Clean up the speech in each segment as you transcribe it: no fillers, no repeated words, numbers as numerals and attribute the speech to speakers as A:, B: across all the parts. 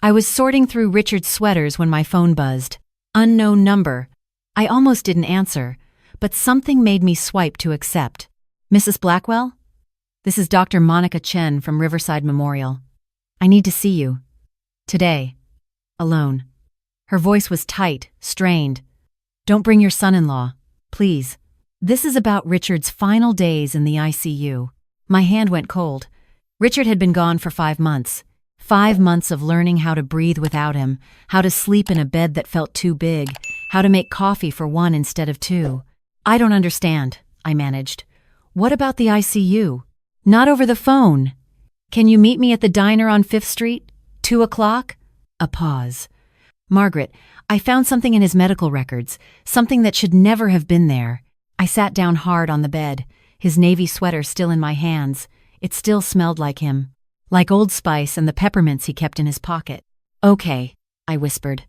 A: I was sorting through Richard's sweaters when my phone buzzed. Unknown number. I almost didn't answer, but something made me swipe to accept. Mrs. Blackwell? This is Dr. Monica Chen from Riverside Memorial. I need to see you. Today. Alone. Her voice was tight, strained. Don't bring your son-in-law, please. This is about Richard's final days in the ICU. My hand went cold. Richard had been gone for 5 months. 5 months of learning how to breathe without him, how to sleep in a bed that felt too big, how to make coffee for 1 instead of 2. I don't understand, I managed. What about the ICU? Not over the phone. Can you meet me at the diner on 5th Street? 2 o'clock? A pause. Margaret, I found something in his medical records, something that should never have been there. I sat down hard on the bed, his navy sweater still in my hands. It still smelled like him, like Old Spice and the peppermints he kept in his pocket. Okay, I whispered.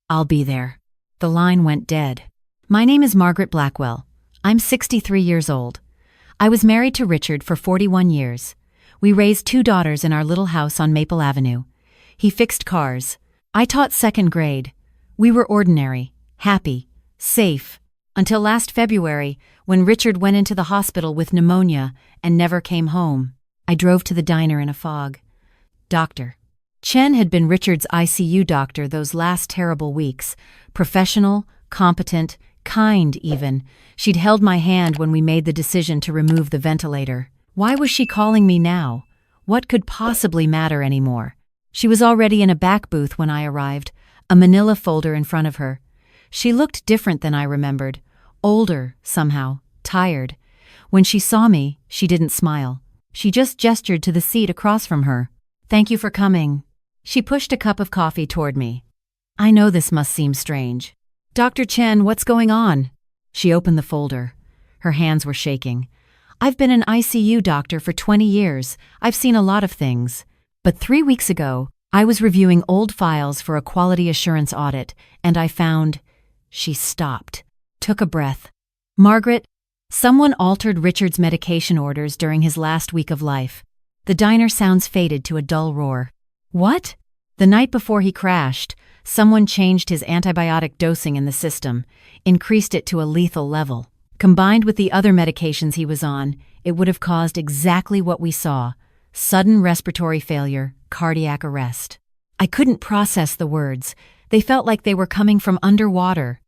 A: I'll be there. The line went dead. My name is Margaret Blackwell. I'm 63 years old. I was married to Richard for 41 years. We raised 2 daughters in our little house on Maple Avenue. He fixed cars. I taught 2nd grade. We were ordinary, happy, safe, until last February when Richard went into the hospital with pneumonia and never came home. I drove to the diner in a fog. Dr. Chen had been Richard's ICU doctor those last terrible weeks. Professional, competent, kind even. She'd held my hand when we made the decision to remove the ventilator. Why was she calling me now? What could possibly matter anymore? She was already in a back booth when I arrived, a manila folder in front of her. She looked different than I remembered. Older, somehow, tired. When she saw me, she didn't smile. She just gestured to the seat across from her. Thank you for coming. She pushed a cup of coffee toward me. I know this must seem strange. Dr. Chen, what's going on? She opened the folder. Her hands were shaking. I've been an ICU doctor for 20 years. I've seen a lot of things. But 3 weeks ago, I was reviewing old files for a quality assurance audit, and I found... She stopped, took a breath. Margaret, someone altered Richard's medication orders during his last week of life. The diner sounds faded to a dull roar. What? The night before he crashed, someone changed his antibiotic dosing in the system, increased it to a lethal level. Combined with the other medications he was on, it would have caused exactly what we saw: sudden respiratory failure, cardiac arrest. I couldn't process the words. They felt like they were coming from underwater.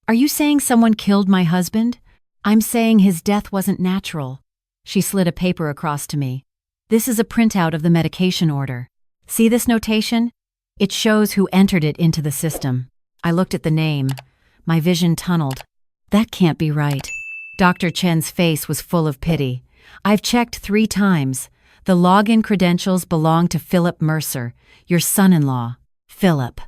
A: Are you saying someone killed my husband? I'm saying his death wasn't natural. She slid a paper across to me. This is a printout of the medication order. See this notation? It shows who entered it into the system. I looked at the name. My vision tunneled. That can't be right. Dr. Chen's face was full of pity. I've checked 3 times. The login credentials belong to Philip Mercer, your son-in-law. Philip.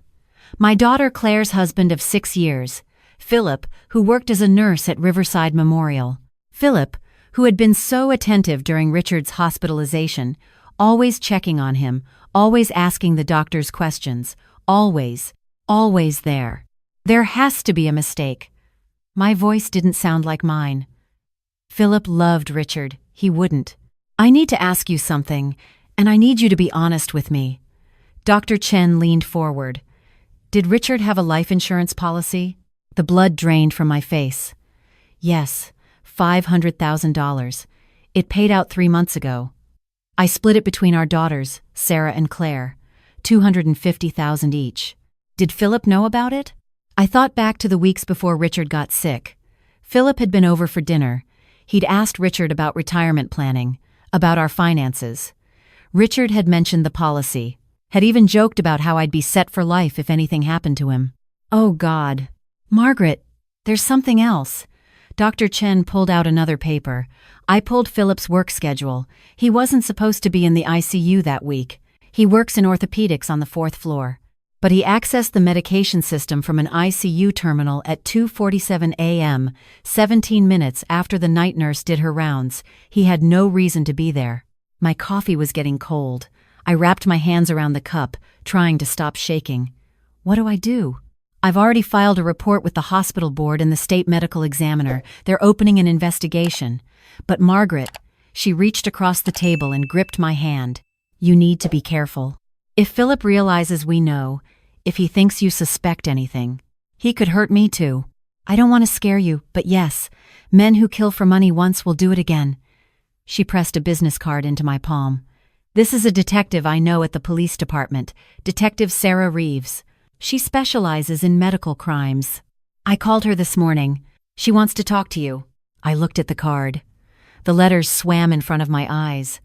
A: My daughter Claire's husband of 6 years. Philip, who worked as a nurse at Riverside Memorial. Philip, who had been so attentive during Richard's hospitalization, always checking on him, always asking the doctors questions, always there. There has to be a mistake. My voice didn't sound like mine. Philip loved Richard. He wouldn't. I need to ask you something, and I need you to be honest with me. Dr. Chen leaned forward. Did Richard have a life insurance policy? The blood drained from my face. Yes, $500,000. It paid out 3 months ago. I split it between our daughters, Sarah and Claire, $250,000 each. Did Philip know about it? I thought back to the weeks before Richard got sick. Philip had been over for dinner. He'd asked Richard about retirement planning, about our finances. Richard had mentioned the policy, had even joked about how I'd be set for life if anything happened to him. Oh God. Margaret, there's something else. Dr. Chen pulled out another paper. I pulled Philip's work schedule. He wasn't supposed to be in the ICU that week. He works in orthopedics on the 4th floor. But he accessed the medication system from an ICU terminal at 2:47 a.m., 17 minutes after the night nurse did her rounds. He had no reason to be there. My coffee was getting cold. I wrapped my hands around the cup, trying to stop shaking. What do I do? I've already filed a report with the hospital board and the state medical examiner. They're opening an investigation. But Margaret, she reached across the table and gripped my hand. You need to be careful. If Philip realizes we know, if he thinks you suspect anything, he could hurt me too. I don't want to scare you, but yes, men who kill for money once will do it again. She pressed a business card into my palm. This is a detective I know at the police department, Detective Sarah Reeves. She specializes in medical crimes. I called her this morning. She wants to talk to you. I looked at the card. The letters swam in front of my eyes.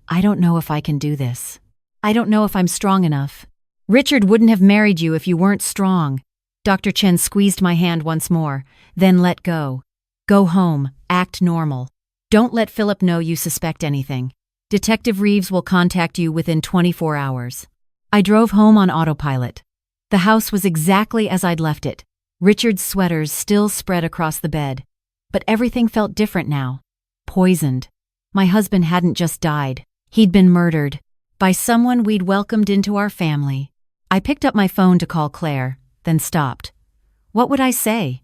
A: I don't know if I can do this. I don't know if I'm strong enough. Richard wouldn't have married you if you weren't strong. Dr. Chen squeezed my hand once more, then let go. Go home, act normal. Don't let Philip know you suspect anything. Detective Reeves will contact you within 24 hours. I drove home on autopilot. The house was exactly as I'd left it. Richard's sweaters still spread across the bed. But everything felt different now. Poisoned. My husband hadn't just died. He'd been murdered. By someone we'd welcomed into our family. I picked up my phone to call Claire, then stopped. What would I say?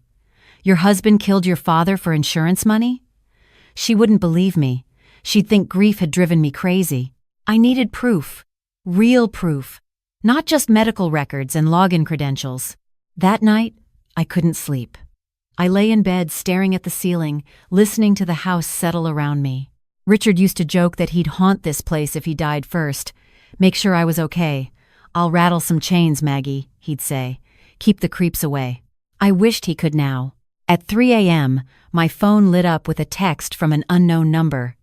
A: Your husband killed your father for insurance money? She wouldn't believe me. She'd think grief had driven me crazy. I needed proof. Real proof. Not just medical records and login credentials. That night, I couldn't sleep. I lay in bed staring at the ceiling, listening to the house settle around me. Richard used to joke that he'd haunt this place if he died first. Make sure I was okay. I'll rattle some chains, Maggie, he'd say. Keep the creeps away. I wished he could now. At 3 a.m., my phone lit up with a text from an unknown number.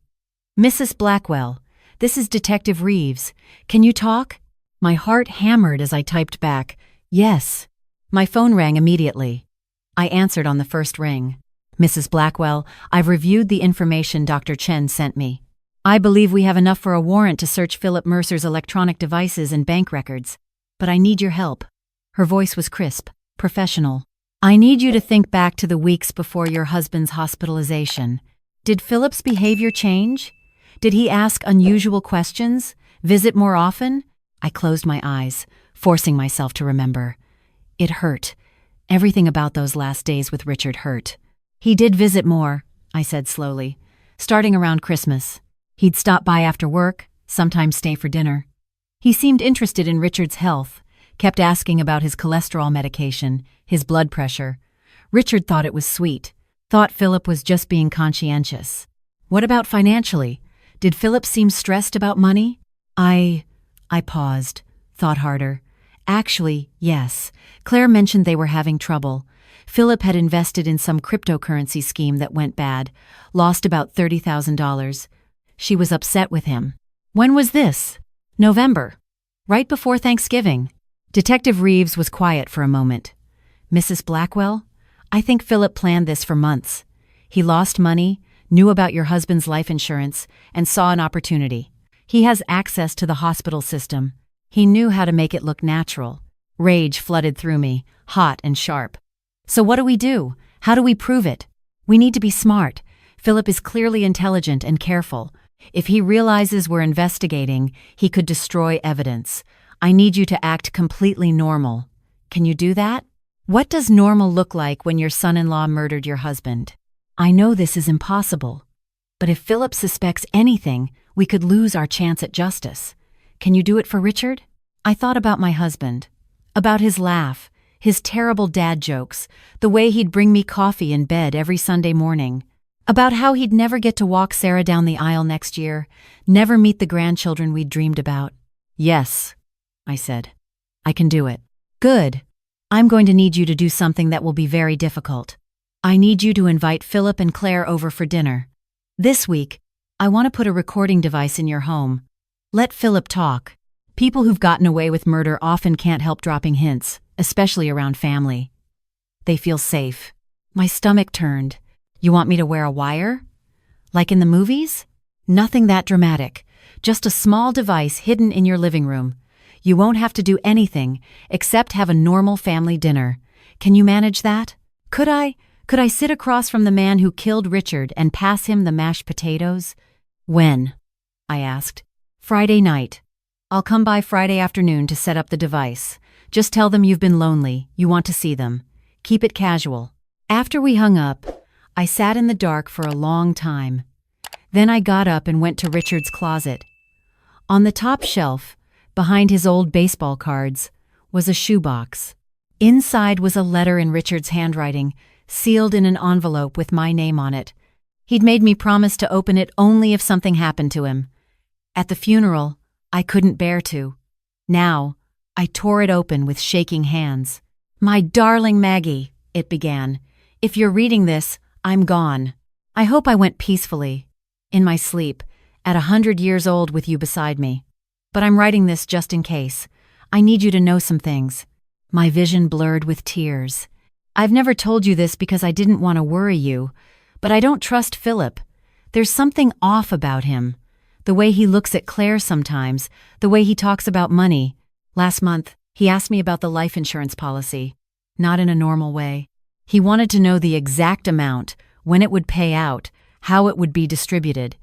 A: Mrs. Blackwell, this is Detective Reeves. Can you talk? My heart hammered as I typed back, yes. My phone rang immediately. I answered on the first ring. Mrs. Blackwell, I've reviewed the information Dr. Chen sent me. I believe we have enough for a warrant to search Philip Mercer's electronic devices and bank records. But I need your help. Her voice was crisp, professional. I need you to think back to the weeks before your husband's hospitalization. Did Philip's behavior change? Did he ask unusual questions? Visit more often? I closed my eyes, forcing myself to remember. It hurt. Everything about those last days with Richard hurt. He did visit more, I said slowly, starting around Christmas. He'd stop by after work, sometimes stay for dinner. He seemed interested in Richard's health, kept asking about his cholesterol medication, his blood pressure. Richard thought it was sweet, thought Philip was just being conscientious. What about financially? Did Philip seem stressed about money? I paused, thought harder. Actually, yes. Claire mentioned they were having trouble. Philip had invested in some cryptocurrency scheme that went bad, lost about $30,000. She was upset with him. When was this? November. Right before Thanksgiving. Detective Reeves was quiet for a moment. Mrs. Blackwell, I think Philip planned this for months. He lost money, knew about your husband's life insurance, and saw an opportunity. He has access to the hospital system. He knew how to make it look natural. Rage flooded through me, hot and sharp. So what do? How do we prove it? We need to be smart. Philip is clearly intelligent and careful. If he realizes we're investigating, he could destroy evidence. I need you to act completely normal. Can you do that? What does normal look like when your son-in-law murdered your husband? I know this is impossible. But if Philip suspects anything, we could lose our chance at justice. Can you do it for Richard? I thought about my husband. About his laugh, his terrible dad jokes, the way he'd bring me coffee in bed every Sunday morning. About how he'd never get to walk Sarah down the aisle next year, never meet the grandchildren we'd dreamed about. Yes, I said. I can do it. Good. I'm going to need you to do something that will be very difficult. I need you to invite Philip and Claire over for dinner. This week, I want to put a recording device in your home. Let Philip talk. People who've gotten away with murder often can't help dropping hints, especially around family. They feel safe. My stomach turned. You want me to wear a wire? Like in the movies? Nothing that dramatic. Just a small device hidden in your living room. You won't have to do anything except have a normal family dinner. Can you manage that? Could I sit across from the man who killed Richard and pass him the mashed potatoes? When? I asked. Friday night. I'll come by Friday afternoon to set up the device. Just tell them you've been lonely, you want to see them. Keep it casual. After we hung up, I sat in the dark for a long time. Then I got up and went to Richard's closet. On the top shelf, behind his old baseball cards, was a shoebox. Inside was a letter in Richard's handwriting, sealed in an envelope with my name on it. He'd made me promise to open it only if something happened to him. At the funeral, I couldn't bear to. Now, I tore it open with shaking hands. "My darling Maggie," it began, "if you're reading this, I'm gone. I hope I went peacefully, in my sleep, at 100 years old with you beside me. But I'm writing this just in case. I need you to know some things." My vision blurred with tears. "I've never told you this because I didn't want to worry you, but I don't trust Philip. There's something off about him. The way he looks at Claire sometimes, the way he talks about money. Last month, he asked me about the life insurance policy. Not in a normal way. He wanted to know the exact amount, when it would pay out, how it would be distributed.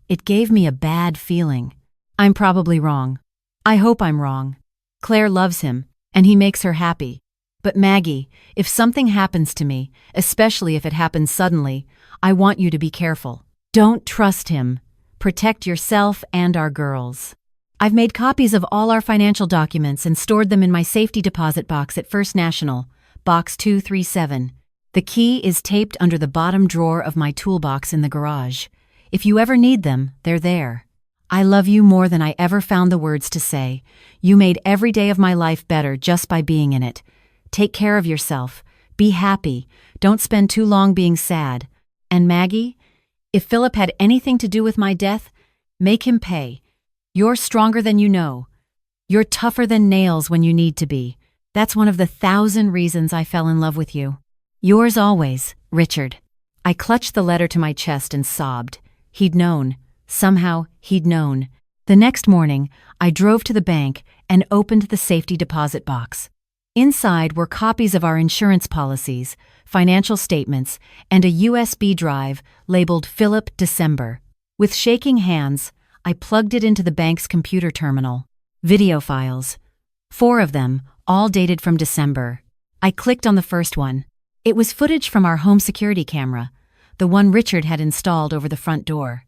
A: It gave me a bad feeling. I'm probably wrong. I hope I'm wrong. Claire loves him, and he makes her happy. But Maggie, if something happens to me, especially if it happens suddenly, I want you to be careful. Don't trust him. Protect yourself and our girls. I've made copies of all our financial documents and stored them in my safety deposit box at First National, Box 237. The key is taped under the bottom drawer of my toolbox in the garage. If you ever need them, they're there. I love you more than I ever found the words to say. You made every day of my life better just by being in it. Take care of yourself. Be happy. Don't spend too long being sad. And Maggie, if Philip had anything to do with my death, make him pay. You're stronger than you know. You're tougher than nails when you need to be. That's one of the 1,000 reasons I fell in love with you. Yours always, Richard." I clutched the letter to my chest and sobbed. He'd known. Somehow, he'd known. The next morning, I drove to the bank and opened the safety deposit box. Inside were copies of our insurance policies, financial statements, and a USB drive labeled Philip December. With shaking hands, I plugged it into the bank's computer terminal. Video files. 4 of them, all dated from December. I clicked on the first one. It was footage from our home security camera, the one Richard had installed over the front door.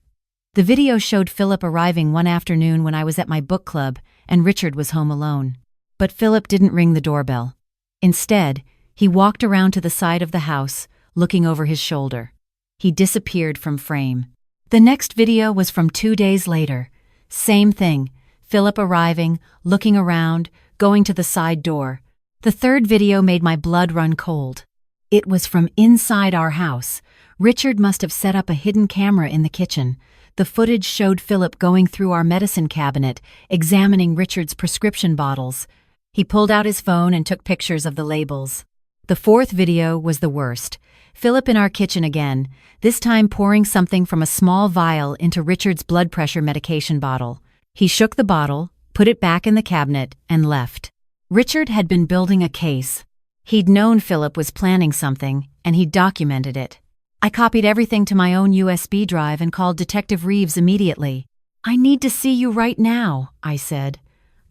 A: The video showed Philip arriving one afternoon when I was at my book club and Richard was home alone. But Philip didn't ring the doorbell. Instead, he walked around to the side of the house, looking over his shoulder. He disappeared from frame. The next video was from 2 days later. Same thing, Philip arriving, looking around, going to the side door. The third video made my blood run cold. It was from inside our house. Richard must have set up a hidden camera in the kitchen. The footage showed Philip going through our medicine cabinet, examining Richard's prescription bottles. He pulled out his phone and took pictures of the labels. The fourth video was the worst. Philip in our kitchen again, this time pouring something from a small vial into Richard's blood pressure medication bottle. He shook the bottle, put it back in the cabinet, and left. Richard had been building a case. He'd known Philip was planning something, and he'd documented it. I copied everything to my own USB drive and called Detective Reeves immediately. "I need to see you right now," I said.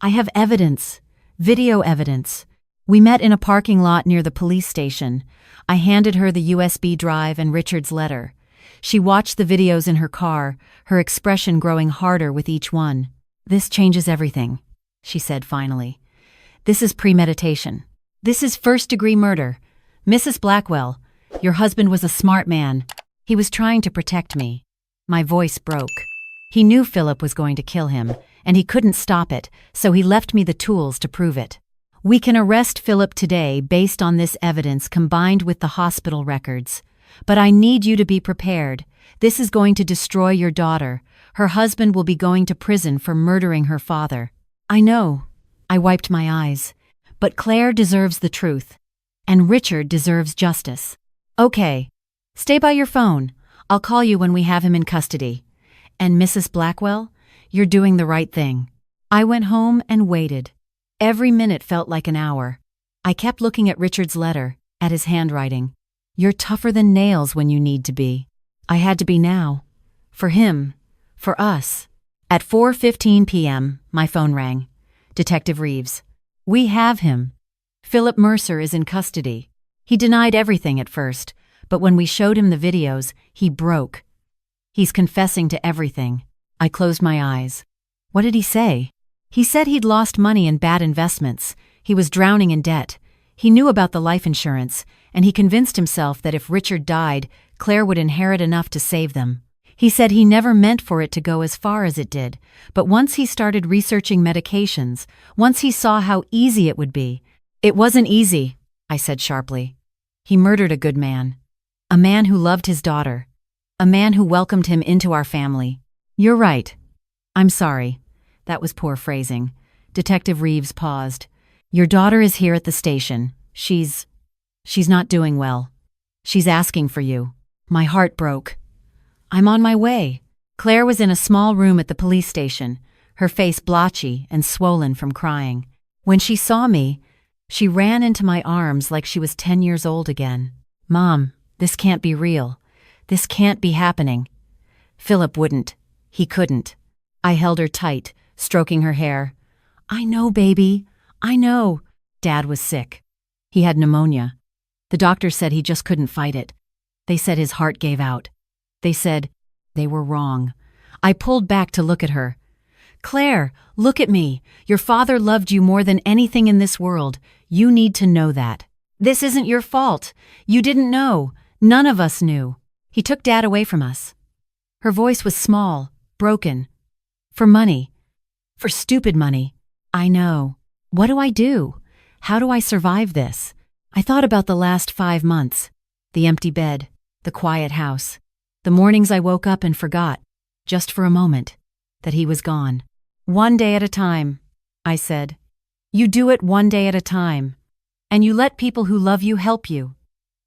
A: "I have evidence, video evidence." We met in a parking lot near the police station. I handed her the USB drive and Richard's letter. She watched the videos in her car, her expression growing harder with each one. "This changes everything," she said finally. "This is premeditation. This is first-degree murder. Mrs. Blackwell, your husband was a smart man. He was trying to protect me." My voice broke. He knew Philip was going to kill him, and he couldn't stop it, so he left me the tools to prove it. "We can arrest Philip today based on this evidence combined with the hospital records. But I need you to be prepared. This is going to destroy your daughter. Her husband will be going to prison for murdering her father." "I know." I wiped my eyes. "But Claire deserves the truth. And Richard deserves justice." "Okay. Stay by your phone. I'll call you when we have him in custody. And Mrs. Blackwell, you're doing the right thing." I went home and waited. Every minute felt like an hour. I kept looking at Richard's letter, at his handwriting. "You're tougher than nails when you need to be." I had to be now. For him. For us. At 4:15 p.m., my phone rang. Detective Reeves. "We have him. Philip Mercer is in custody." He denied everything at first, but when we showed him the videos, he broke. "He's confessing to everything." I closed my eyes. "What did he say?" He said he'd lost money in bad investments, he was drowning in debt, he knew about the life insurance, and he convinced himself that if Richard died, Claire would inherit enough to save them. He said he never meant for it to go as far as it did, but once he started researching medications, once he saw how easy it would be. It wasn't easy, I said sharply. He murdered a good man. A man who loved his daughter. A man who welcomed him into our family. You're right. I'm sorry. That was poor phrasing. Detective Reeves paused. Your daughter is here at the station. She's not doing well. She's asking for you. My heart broke. I'm on my way. Claire was in a small room at the police station, her face blotchy and swollen from crying. When she saw me, she ran into my arms like she was 10 years old again. Mom, this can't be real. This can't be happening. Philip wouldn't. He couldn't. I held her tight, stroking her hair. I know, baby. I know. Dad was sick. He had pneumonia. The doctor said he just couldn't fight it. They said his heart gave out. They said they were wrong. I pulled back to look at her. Claire, look at me. Your father loved you more than anything in this world. You need to know that. This isn't your fault. You didn't know. None of us knew. He took Dad away from us. Her voice was small, broken. For money. For stupid money. I know. What do I do? How do I survive this? I thought about the last 5 months. The empty bed. The quiet house. The mornings I woke up and forgot, just for a moment, that he was gone. One day at a time, I said. You do it one day at a time. And you let people who love you help you.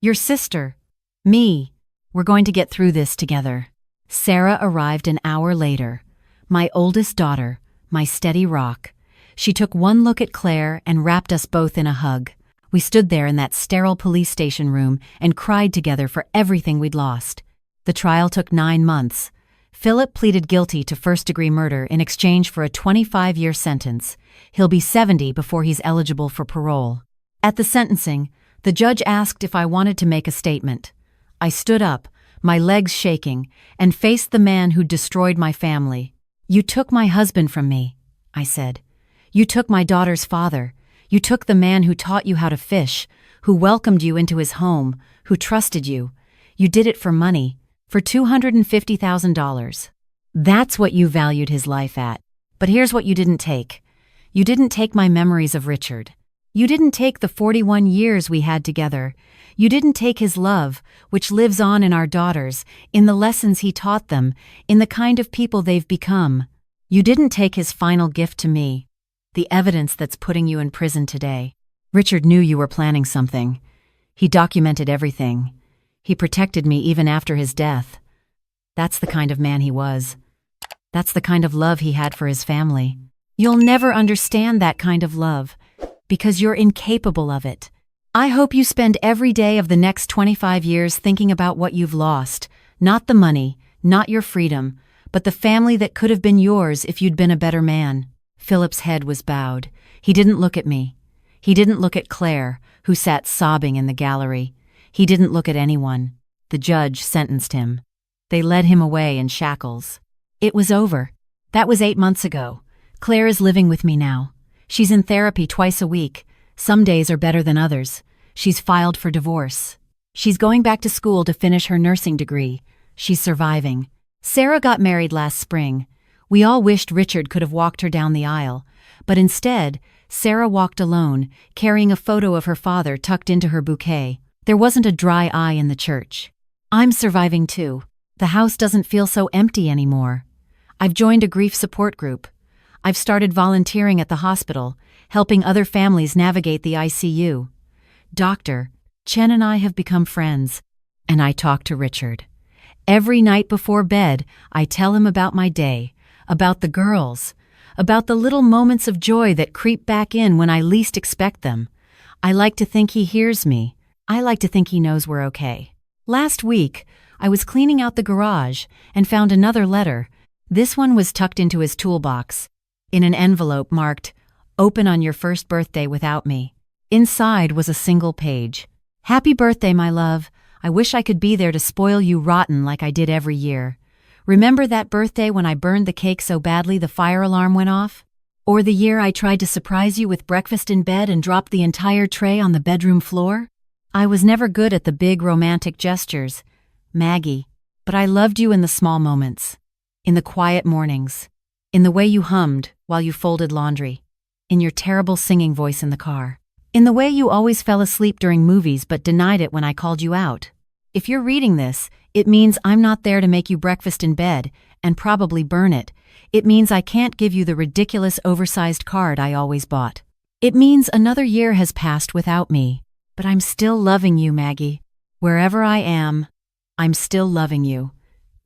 A: Your sister. Me. We're going to get through this together. Sarah arrived an hour later. My oldest daughter, my steady rock. She took one look at Claire and wrapped us both in a hug. We stood there in that sterile police station room and cried together for everything we'd lost. The trial took 9 months. Philip pleaded guilty to first-degree murder in exchange for a 25-year sentence. He'll be 70 before he's eligible for parole. At the sentencing, the judge asked if I wanted to make a statement. I stood up, my legs shaking, and faced the man who'd destroyed my family. You took my husband from me, I said. You took my daughter's father. You took the man who taught you how to fish, who welcomed you into his home, who trusted you. You did it for money. For $250,000. That's what you valued his life at. But here's what you didn't take. You didn't take my memories of Richard. You didn't take the 41 years we had together. You didn't take his love, which lives on in our daughters, in the lessons he taught them, in the kind of people they've become. You didn't take his final gift to me, the evidence that's putting you in prison today. Richard knew you were planning something. He documented everything. He protected me even after his death. That's the kind of man he was. That's the kind of love he had for his family. You'll never understand that kind of love, because you're incapable of it. I hope you spend every day of the next 25 years thinking about what you've lost. Not the money, not your freedom, but the family that could have been yours if you'd been a better man. Philip's head was bowed. He didn't look at me. He didn't look at Claire, who sat sobbing in the gallery. He didn't look at anyone. The judge sentenced him. They led him away in shackles. It was over. That was 8 months ago. Claire is living with me now. She's in therapy twice a week. Some days are better than others. She's filed for divorce. She's going back to school to finish her nursing degree. She's surviving. Sarah got married last spring. We all wished Richard could have walked her down the aisle, but instead, Sarah walked alone, carrying a photo of her father tucked into her bouquet. There wasn't a dry eye in the church. I'm surviving too. The house doesn't feel so empty anymore. I've joined a grief support group. I've started volunteering at the hospital, helping other families navigate the ICU. Doctor, Chen and I have become friends, and I talk to Richard. Every night before bed, I tell him about my day, about the girls, about the little moments of joy that creep back in when I least expect them. I like to think he hears me. I like to think he knows we're okay. Last week, I was cleaning out the garage and found another letter. This one was tucked into his toolbox, in an envelope marked, "Open on your first birthday without me." Inside was a single page. "Happy birthday, my love. I wish I could be there to spoil you rotten like I did every year. Remember that birthday when I burned the cake so badly the fire alarm went off? Or the year I tried to surprise you with breakfast in bed and dropped the entire tray on the bedroom floor? I was never good at the big romantic gestures, Maggie, but I loved you in the small moments. In the quiet mornings. In the way you hummed while you folded laundry. In your terrible singing voice in the car. In the way you always fell asleep during movies but denied it when I called you out. If you're reading this, it means I'm not there to make you breakfast in bed and probably burn it. It means I can't give you the ridiculous oversized card I always bought. It means another year has passed without me. But I'm still loving you, Maggie. Wherever I am, I'm still loving you.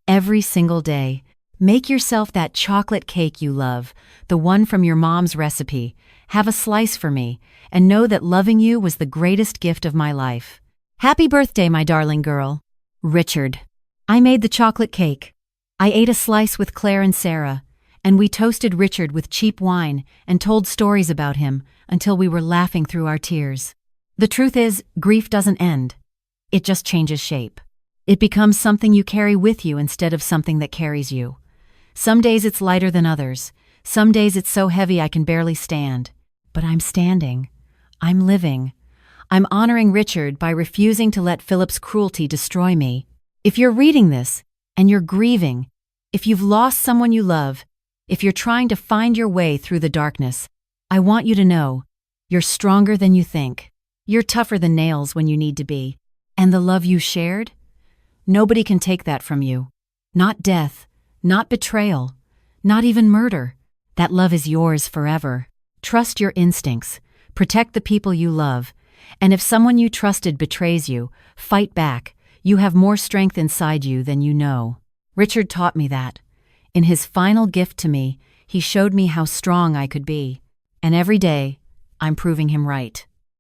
A: Every single day. Make yourself that chocolate cake you love, the one from your mom's recipe. Have a slice for me, and know that loving you was the greatest gift of my life. Happy birthday, my darling girl. Richard. I made the chocolate cake. I ate a slice with Claire and Sarah, and we toasted Richard with cheap wine and told stories about him until we were laughing through our tears. The truth is, grief doesn't end. It just changes shape. It becomes something you carry with you instead of something that carries you. Some days it's lighter than others. Some days it's so heavy I can barely stand. But I'm standing. I'm living. I'm honoring Richard by refusing to let Philip's cruelty destroy me. If you're reading this, and you're grieving, if you've lost someone you love, if you're trying to find your way through the darkness, I want you to know, you're stronger than you think. You're tougher than nails when you need to be. And the love you shared? Nobody can take that from you. Not death. Not betrayal, not even murder. That love is yours forever. Trust your instincts, protect the people you love, and if someone you trusted betrays you, fight back. You have more strength inside you than you know. Richard taught me that. In his final gift to me, he showed me how strong I could be. And every day, I'm proving him right.